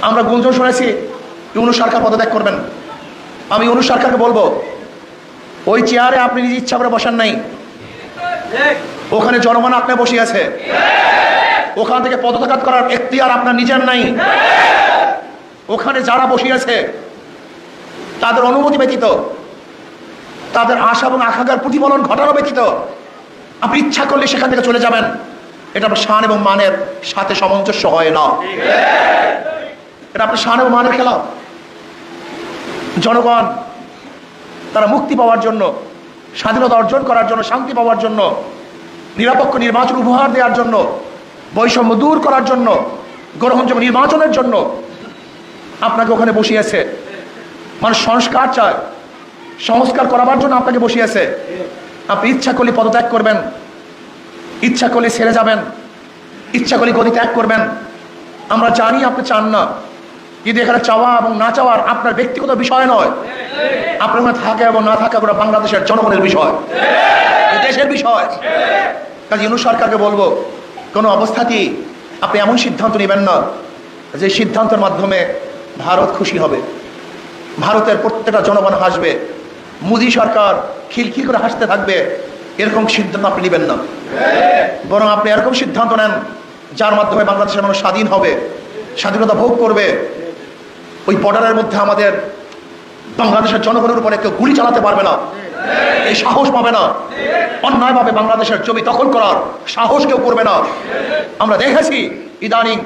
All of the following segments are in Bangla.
আমরা গুঞ্জন শুনেছি ইউনূস সরকার পদত্যাগ করবেন। আমি ইউনূস সরকারকে বলবো, ওই চেয়ারে আপনি নিজ ইচ্ছা করে বসান নাই, ওখানে জনগণ আপনার বসে আছে। ওখান থেকে পদত্যাগ করার এখতিয়ার আপনার নিজের নাই। ওখানে যারা বসে আছে তাদের অনুমতি ব্যতীত, তাদের আশা এবং আকাঙ্ক্ষার প্রতিফলন ঘটানো ব্যতীত আপনি ইচ্ছা করলে সেখান থেকে চলে যাবেন। এটা আপনার শান এবং মানের সাথে সামঞ্জস্য হয় না। এটা আপনার শান এবং মানের খেলা। জনগণ তারা মুক্তি পাওয়ার জন্য, স্বাধীনতা অর্জন করার জন্য, শান্তি পাওয়ার জন্য, নিরপেক্ষ নির্বাচন উপহার দেওয়ার জন্য, বৈষম্য দূর করার জন্য, গ্রহণযোগ্য নির্বাচনের জন্য আপনাকে ওখানে বসিয়েছে। মানুষ সংস্কার চায়, সংস্কার করাবার জন্য আপনাকে বসিয়েছে। আপনি ইচ্ছা করলে পদত্যাগ করবেন, ইচ্ছা করলে ছেড়ে যাবেন, ইচ্ছা করলে গদি ত্যাগ করবেন। আমরা জানি আপনি চান না, কিন্তু এখানে চাওয়া এবং না চাওয়ার আপনার ব্যক্তিগত বিষয় নয়। আপনার ওখানে থাকা এবং না থাকা পুরো বাংলাদেশের জনগণের বিষয়, দেশের বিষয়। কাজে ইউনূস সরকারকে বলবো, কোনো অবস্থাতেই আপনি এমন সিদ্ধান্ত নেবেন না যে সিদ্ধান্তের মাধ্যমে ভারত খুশি হবে, ভারতের প্রত্যেকটা জনগণ হাসবে, মোদী সরকার খিলখিল করে হাসতে থাকবে। এরকম সিদ্ধান্ত আপনি নেবেন না। বরং আপনি এরকম সিদ্ধান্ত নেন যার মাধ্যমে বাংলাদেশের মানুষ স্বাধীন হবে, স্বাধীনতা ভোগ করবে। ওই বর্ডারের মধ্যে আমাদের বাংলাদেশের জনগণের উপরে কেউ গুলি চালাতে পারবে না, এই সাহস পাবে না। অন্যায়ভাবে বাংলাদেশের জমি দখল করার সাহস কেউ করবে না। আমরা দেখেছি ইদানিং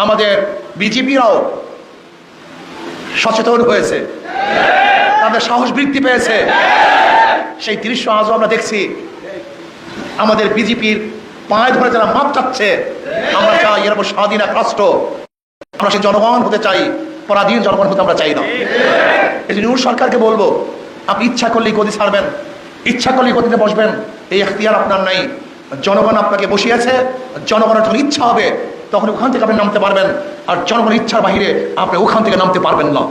আমাদের বিজেপিরাও সচেতন হয়েছে, তাদের সাহস বৃদ্ধি পেয়েছে। সেই দৃশ্য আজও আমরা দেখছি। আমাদের বিজেপির পায়ে ধরে যারা মাপ চাচ্ছে, আমরা চাই এরকম স্বাধীন এক রাষ্ট্র। আমরা সেই জনগণ হতে চাই, পরাধীন জনগণ হতে আমরা চাই না। এই জন্য ইউনূস সরকারকে বলবো, আপনি ইচ্ছা করলেই গদি ছাড়বেন, ইচ্ছা করলেই গদিতে বসবেন, এই এখতিয়ার আপনার নাই। জনগণ আপনাকে বসিয়েছে, জনগণের যখন ইচ্ছা হবে তখন ওখান থেকে আপনি নামতে পারবেন, আর জনগণের ইচ্ছার বাহিরে আপনি ওখান থেকে নামতে পারবেন না।